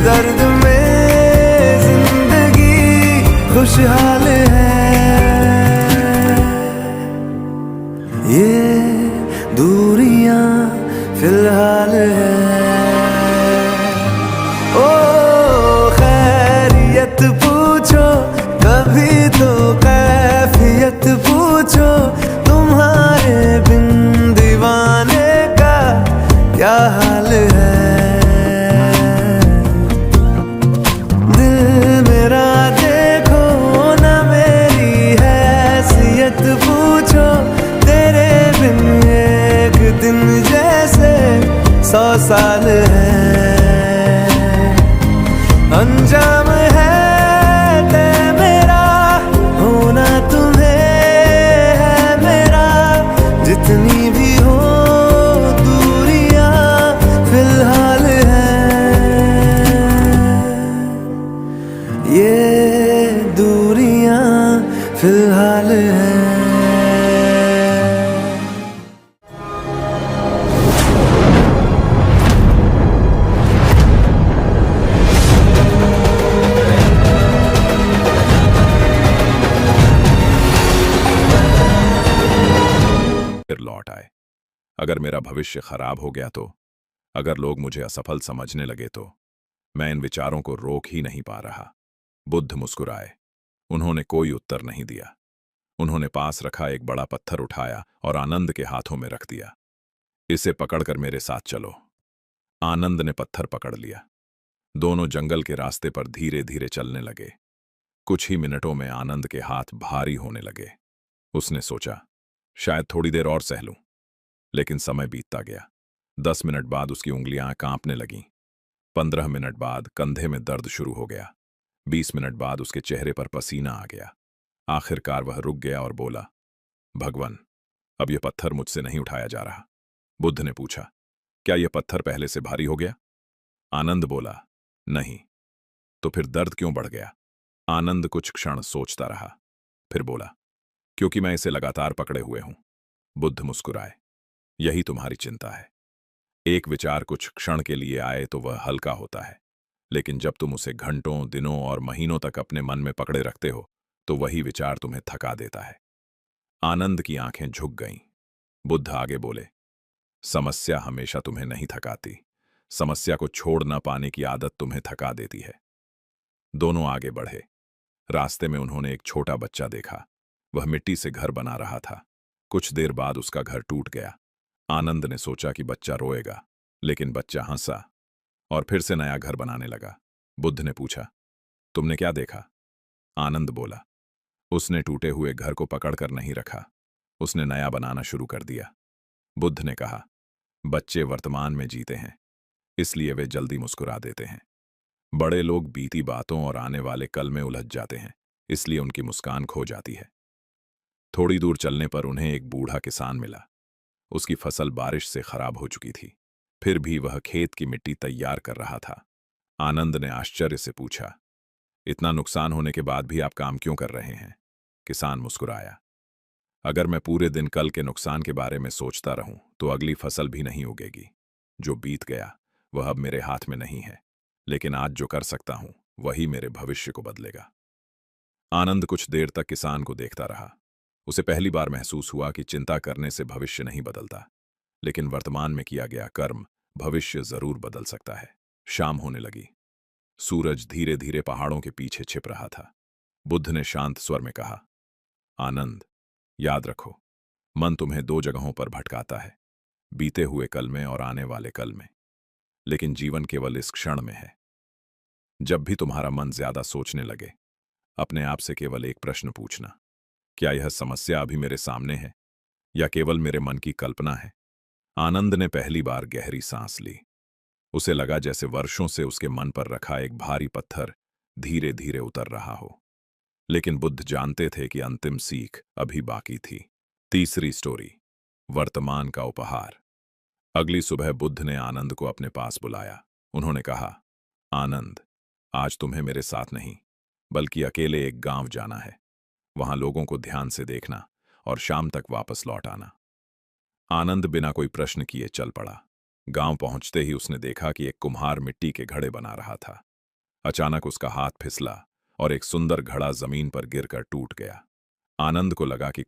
दर्द में जिंदगी खुशहाल है। ये दूरियां फिलहाल है। ओ खैरियत पूछो कभी तो कैफियत पूछो, तुम्हारे बिन दीवाने का क्या हाल है। दिल मेरा देखो ना मेरी हैसियत पूछो, तेरे बिन एक दिन जैसे 100 साल है। अंजाम है तय मेरा, होना तुम्हें है मेरा, जितनी भी हो दूरियां फिलहाल है। ये दूरियां फिलहाल है। फिर लौट आए। अगर मेरा भविष्य खराब हो गया तो, अगर लोग मुझे असफल समझने लगे तो, मैं इन विचारों को रोक ही नहीं पा रहा। बुद्ध मुस्कुराए। उन्होंने कोई उत्तर नहीं दिया। उन्होंने पास रखा एक बड़ा पत्थर उठाया और आनंद के हाथों में रख दिया। इसे पकड़कर मेरे साथ चलो। आनंद ने पत्थर पकड़ लिया। दोनों जंगल के रास्ते पर धीरे धीरे चलने लगे। कुछ ही मिनटों में आनंद के हाथ भारी होने लगे। उसने सोचा, शायद थोड़ी देर और सह लूं। लेकिन समय बीतता गया। 10 मिनट बाद उसकी उंगलियां कांपने लगीं। 15 मिनट बाद कंधे में दर्द शुरू हो गया। 20 मिनट बाद उसके चेहरे पर पसीना आ गया। आखिरकार वह रुक गया और बोला, भगवान, अब यह पत्थर मुझसे नहीं उठाया जा रहा। बुद्ध ने पूछा, क्या यह पत्थर पहले से भारी हो गया? आनंद बोला, नहीं। तो फिर दर्द क्यों बढ़ गया? आनंद कुछ क्षण सोचता रहा, फिर बोला, क्योंकि मैं इसे लगातार पकड़े हुए हूं। बुद्ध मुस्कुराए। यही तुम्हारी चिंता है। एक विचार कुछ क्षण के लिए आए तो वह हल्का होता है, लेकिन जब तुम उसे घंटों, दिनों और महीनों तक अपने मन में पकड़े रखते हो तो वही विचार तुम्हें थका देता है। आनंद की आंखें झुक गईं। बुद्ध आगे बोले, समस्या हमेशा तुम्हें नहीं थकाती, समस्या को छोड़ न पाने की आदत तुम्हें थका देती है। दोनों आगे बढ़े। रास्ते में उन्होंने एक छोटा बच्चा देखा। वह मिट्टी से घर बना रहा था। कुछ देर बाद उसका घर टूट गया। आनंद ने सोचा कि बच्चा रोएगा, लेकिन बच्चा हंसा और फिर से नया घर बनाने लगा। बुद्ध ने पूछा, तुमने क्या देखा? आनंद बोला, उसने टूटे हुए घर को पकड़कर नहीं रखा, उसने नया बनाना शुरू कर दिया। बुद्ध ने कहा, बच्चे वर्तमान में जीते हैं, इसलिए वे जल्दी मुस्कुरा देते हैं। बड़े लोग बीती बातों और आने वाले कल में उलझ जाते हैं, इसलिए उनकी मुस्कान खो जाती है। थोड़ी दूर चलने पर उन्हें एक बूढ़ा किसान मिला। उसकी फसल बारिश से खराब हो चुकी थी, फिर भी वह खेत की मिट्टी तैयार कर रहा था। आनंद ने आश्चर्य से पूछा, इतना नुकसान होने के बाद भी आप काम क्यों कर रहे हैं? किसान मुस्कुराया, अगर मैं पूरे दिन कल के नुकसान के बारे में सोचता रहूं तो अगली फसल भी नहीं उगेगी। जो बीत गया वह अब मेरे हाथ में नहीं है, लेकिन आज जो कर सकता हूं वही मेरे भविष्य को बदलेगा। आनंद कुछ देर तक किसान को देखता रहा। उसे पहली बार महसूस हुआ कि चिंता करने से भविष्य नहीं बदलता, लेकिन वर्तमान में किया गया कर्म भविष्य जरूर बदल सकता है। शाम होने लगी। सूरज धीरे धीरे पहाड़ों के पीछे छिप रहा था। बुद्ध ने शांत स्वर में कहा, आनंद, याद रखो, मन तुम्हें 2 जगहों पर भटकाता है, बीते हुए कल में और आने वाले कल में, लेकिन जीवन केवल इस क्षण में है। जब भी तुम्हारा मन ज्यादा सोचने लगे, अपने आप से केवल एक प्रश्न पूछना, क्या यह समस्या अभी मेरे सामने है या केवल मेरे मन की कल्पना है? आनंद ने पहली बार गहरी सांस ली। उसे लगा जैसे वर्षों से उसके मन पर रखा एक भारी पत्थर धीरे धीरे उतर रहा हो। लेकिन बुद्ध जानते थे कि अंतिम सीख अभी बाकी थी। तीसरी स्टोरी, वर्तमान का उपहार। अगली सुबह बुद्ध ने आनंद को अपने पास बुलाया। उन्होंने कहा, आनंद, आज तुम्हें मेरे साथ नहीं बल्कि अकेले एक गांव जाना है। वहां लोगों को ध्यान से देखना और शाम तक वापस लौट आना। आनंद बिना कोई प्रश्न किए चल पड़ा। गांव पहुंचते ही उसने देखा कि एक कुम्हार मिट्टी के घड़े बना रहा था। अचानक उसका हाथ फिसला और एक सुंदर घड़ा जमीन पर गिरकर टूट गया। आनंद को लगा कि